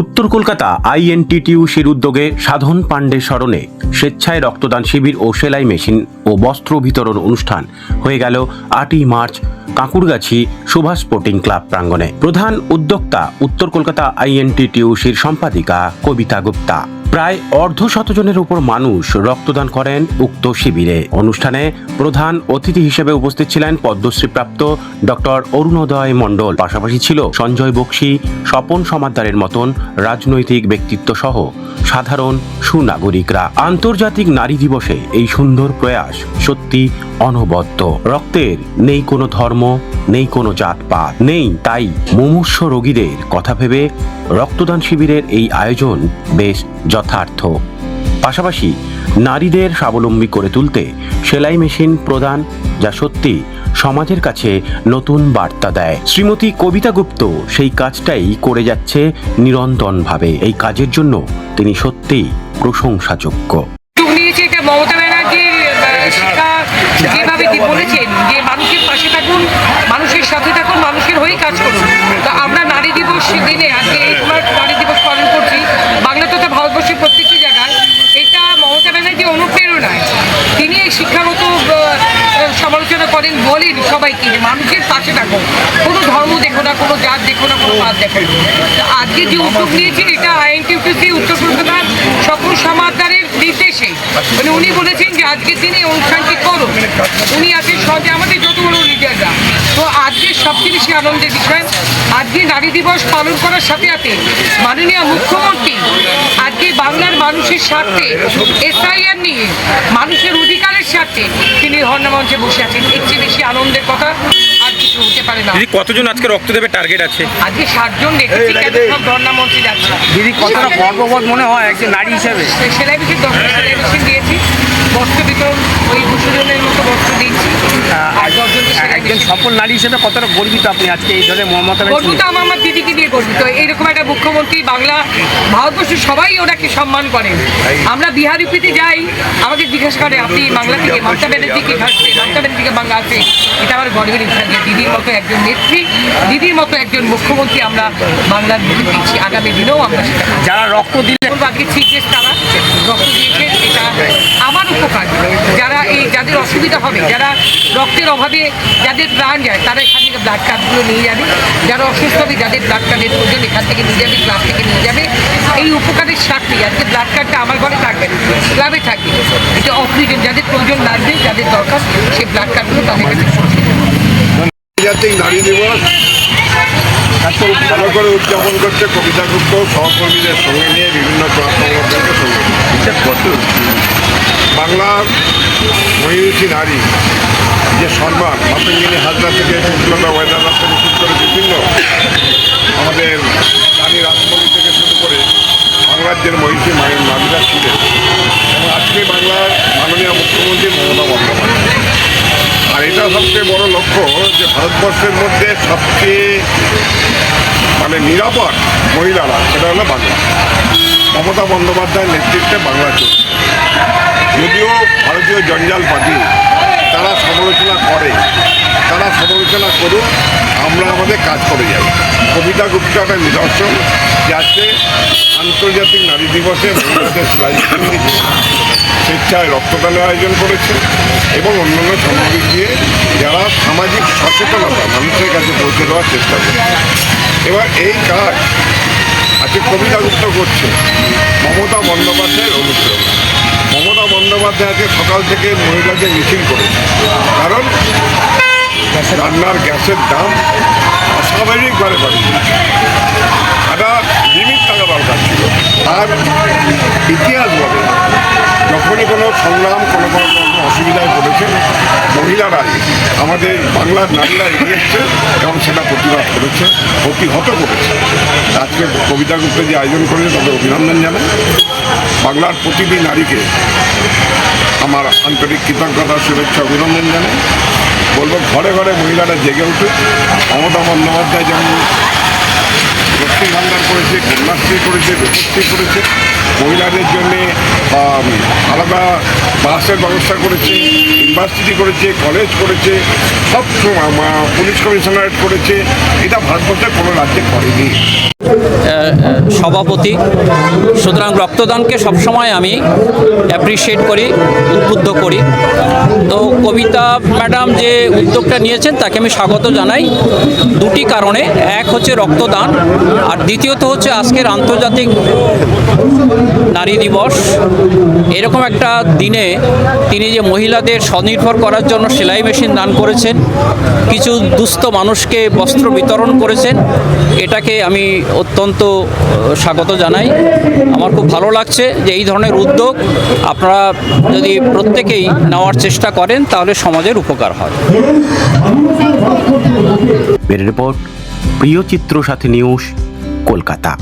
উত্তর কলকাতা আইএনটিটিইউসির উদ্যোগে সাধন পাণ্ডে স্মরণে স্বেচ্ছায় রক্তদান শিবির ও সেলাই মেশিন ও বস্ত্র বিতরণ অনুষ্ঠান হয়ে গেল 8ই মার্চ কাঁকুড়গাছি সুভাষ স্পোর্টিং ক্লাব প্রাঙ্গণে। প্রধান উদ্যোক্তা উত্তর কলকাতা আইএনটিটিইউসির সম্পাদিকা কবিতা গুপ্তা। প্রায় অর্ধশতজনের উপর মানুষ রক্তদান করেন উক্ত শিবিরে। অনুষ্ঠানে প্রধান অতিথি হিসেবে উপস্থিত ছিলেন পদ্মশ্রীপ্রাপ্ত ডক্টর অরুণোদয় মণ্ডল। পাশাপাশি ছিল সঞ্জয় বক্সী, স্বপন সমাদ্দারের মতন রাজনৈতিক ব্যক্তিত্ব সহ সাধারণ সুনাগরিকরা। আন্তর্জাতিক নারী দিবসে এই সুন্দর প্রয়াস সত্যি অনবদ্য। রক্তের নেই কোনো ধর্ম, নেই কোনো জাতপাত, নেই তাই মুমূর্ষু রোগীদের কথা ভেবে রক্তদান শিবিরের এই আয়োজন বেশ যথার্থ। পাশাপাশি নারীদের স্বাবলম্বী করে তুলতে সেলাই মেশিন প্রদান, যা সত্যি সমাজের কাছে নতুন বার্তা দেয়। শ্রীমতী কবিতা গুপ্ত সেই কাজটাই করে যাচ্ছে নিরন্তরভাবে। এই কাজের জন্য তিনি সত্যিই প্রশংসাযোগ্য। মমতা ব্যানার্জির শিক্ষা যেভাবে বলেছেন যে মানুষের পাশে থাকুন, মানুষের সাথে থাকুন, মানুষের হয়েই কাজ করুন। তো আমরা নারী দিবস দিনে আজকে এই নারী দিবস পালন করছি বাংলা তথা ভারতবর্ষের প্রত্যেকটি জায়গায়। এটা মমতা ব্যানার্জি অনুপ্রেরণায় তিনি এই শিক্ষাগত সমালোচনা করেন, বলেন সবাইকে যে মানুষের পাশে থাকুন, কোনো ধর্ম দেখো না, কোনো জাত দেখো না, কোনো পাত দেখো না। আজকে যে উদ্যোগ নিয়েছে এটা আইএনটিটিইউসি উত্তর কলকাতার স্বপন সমাদ্দারের নির্দেশে, মানে উনি বলেছেন যে আজকের দিনে অনুষ্ঠানটি করো। উনি আছেন সহজে আমাদের যত বড় লিডাররা। তো আজকে সবচেয়ে বেশি আনন্দের বিষয়, আজকে নারী দিবস পালন করার সাথে সাথে মাননীয় মুখ্যমন্ত্রী আজকে বাংলার মানুষের স্বার্থে এসআইআর নিয়ে মানুষের অধিকারের স্বার্থে তিনি ধর্ণা মঞ্চে বসে আছেন। এর চেয়ে বেশি আনন্দের কথা আর কিছু হতে পারে না। দিদি, কতজন আজকে রক্ত দেবে টার্গেট আছে? আজকে 60 জন দেখেছি, কেন সব ধর্ণা মঞ্চে যাচ্ছে। দিদি, কতটা গর্ববোধ মনে হয় একজন নারী হিসেবে? সেলাই মেশিন 10টা সেলাই মেশিন দিয়েছি, বস্ত্র বিতরণ ওই 200 জনের মতো বস্ত্র দিয়েছি। আর 10 জনকে সেলাই একজন সফল নারী হিসেবে কতটা গর্বিত আপনি আজকে এই ধরনের মমতা? গর্বিত আমার দিদিকে নিয়ে গর্বিত। এইরকম একটা মুখ্যমন্ত্রী বাংলা ভারতবর্ষের সবাই ওনাকে সম্মান করেন। আমরা বিহার ইউপিতে যাই, আমাকে জিজ্ঞাসা করে আপনি বাংলা থেকে, মমতা ব্যানার্জিকে আসছে, মমতা ব্যানার্জিকে বাংলা আছে। এটা আমার গর্বের ইচ্ছা যে দিদির মতো একজন নেত্রী, দিদির মতো একজন মুখ্যমন্ত্রী আমরা বাংলার মুখে পেয়েছি। আগামী দিনেও আমরা সেটা যারা রক্ত দিলেন আজকে চিফ গেস্ট তারা রক্ত দিয়েছেন, এটা আমার উপকার। যারা যাদের অসুবিধা হবে, যারা রক্তের অভাবে যাদের প্রাণ যায়, তারা এখান থেকে ব্লাড কার্ডগুলো নিয়ে যাবে। যারা অসুস্থ হবে, যাদের ব্লাড কার্ডের প্রয়োজন এখান থেকে নিয়ে যাবে, ক্লাব থেকে নিয়ে যাবে। এই উপকারের স্বার্থে আজকে ব্লাড কার্ডটা আমার ঘরে থাকবে, ক্লাবে থাকবে। এটা অপ্রয়োজন, যাদের প্রয়োজন লাগবে, যাদের দরকার, সেই ব্লাড কার্ডগুলো তাদের কাছে পৌঁছে দেবে। আন্তর্জাতিক নারী দিবস ভালো করে উদযাপন করছে কবিতা গুপ্ত সহকর্মীদের সঙ্গে নিয়ে বিভিন্ন সংগঠনকে সঙ্গে। বাংলার মহিষী নারী যে সম্মান মাতঙ্গিনী হাজরা থেকে শুক্লতা ওয়েদারা থেকে শুরু করে বিভিন্ন আমাদের নারী রাজমণি থেকে শুরু করে বাংলার মহিষী নারীরা ছিলেন। এবং আজকে বাংলার মাননীয় মুখ্যমন্ত্রী মমতা বন্দ্যোপাধ্যায়। আর এটা সবচেয়ে বড় লক্ষ্য যে ভারতবর্ষের মধ্যে সবচেয়ে নিরাপদ মহিলারা, সেটা হলো বাংলা। মমতা বন্দ্যোপাধ্যায়ের নেতৃত্বে বাংলা চলছে। যদিও ভারতীয় জঞ্জাল পার্টি তারা সমালোচনা করে, তারা সমালোচনা করুক, আমরা আমাদের কাজ করে যাই। কবিতা গুপ্ত একটা নিদর্শন যে আজকে আন্তর্জাতিক নারী দিবসে মহিলাদের সেলাই স্বেচ্ছায় রক্তদানের আয়োজন করেছে এবং অন্যান্য সামগ্রী দিয়ে যারা সামাজিক সচেতনতা মানুষের কাছে পৌঁছে দেওয়ার চেষ্টা করছে। এবার এই কাজ আজকে কবিতা গুপ্ত করছে মমতা বন্দ্যোপাধ্যায়ের অনুপ্রেরণা। মমতা বন্দ্যোপাধ্যায় আজকে সকাল থেকে মহিলাদের মিছিল করেছে, কারণ রান্নার গ্যাসের দাম অস্বাভাবিকভাবে বাড়ে। একটা লিমিট থাকা দরকার ছিল। আর ইতিহাস বলে যখনই কোনো সংগ্রাম কোনো অসুবিধায় পড়েছে মহিলারাই, আমাদের বাংলার নারীরা এগিয়ে এসছে এবং সেটা প্রতিবাদ করেছে, প্রতিহত করেছে। আজকে কবিতা গুপ্ত যে আয়োজন করেছে তাদের অভিনন্দন জানাই। বাংলার প্রতিটি নারীকে আমার আন্তরিক কৃতজ্ঞতা, শুভেচ্ছা, অভিনন্দন জানাই। বলবো ঘরে ঘরে মহিলারা জেগে উঠে। মমতা বন্দ্যোপাধ্যায় যেমন লক্ষ্মী ভাণ্ডার করেছে, কন্যাশ্রী করেছে, রূপশ্রী করেছে, মহিলাদের জন্যে আলাদা বাসের ব্যবস্থা করেছে, ইউনিভার্সিটি করেছে, কলেজ করেছে, সব পুলিশ কমিশনারেট করেছে। এটা ভারতবর্ষের কোনো রাজ্যে করেনি। সভাপতি, সুতরাং রক্তদানকে সবসময় আমি অ্যাপ্রিসিয়েট করি, উদ্বুদ্ধ করি। তো কবিতা ম্যাডাম যে উদ্যোগটা নিয়েছেন তাকে আমি স্বাগত জানাই দুটি কারণে। এক হচ্ছে রক্তদান, আর দ্বিতীয়ত হচ্ছে আজকের আন্তর্জাতিক নারী দিবস। এরকম একটা দিনে তিনি যে মহিলাদের স্বনির্ভর করার জন্য সেলাই মেশিন দান করেছেন, কিছু দুস্থ মানুষকে বস্ত্র বিতরণ করেছেন, এটাকে আমি অত্যন্ত স্বাগত জানাই। আমার খুব ভালো লাগছে যে এই ধরনের উদ্যোগ আপনারা যদি প্রত্যেকেই নেওয়ার চেষ্টা করেন তাহলে সমাজের উপকার হয়। ব্যুরো রিপোর্ট, প্রিয় চিত্র সাথী নিউজ, কলকাতা।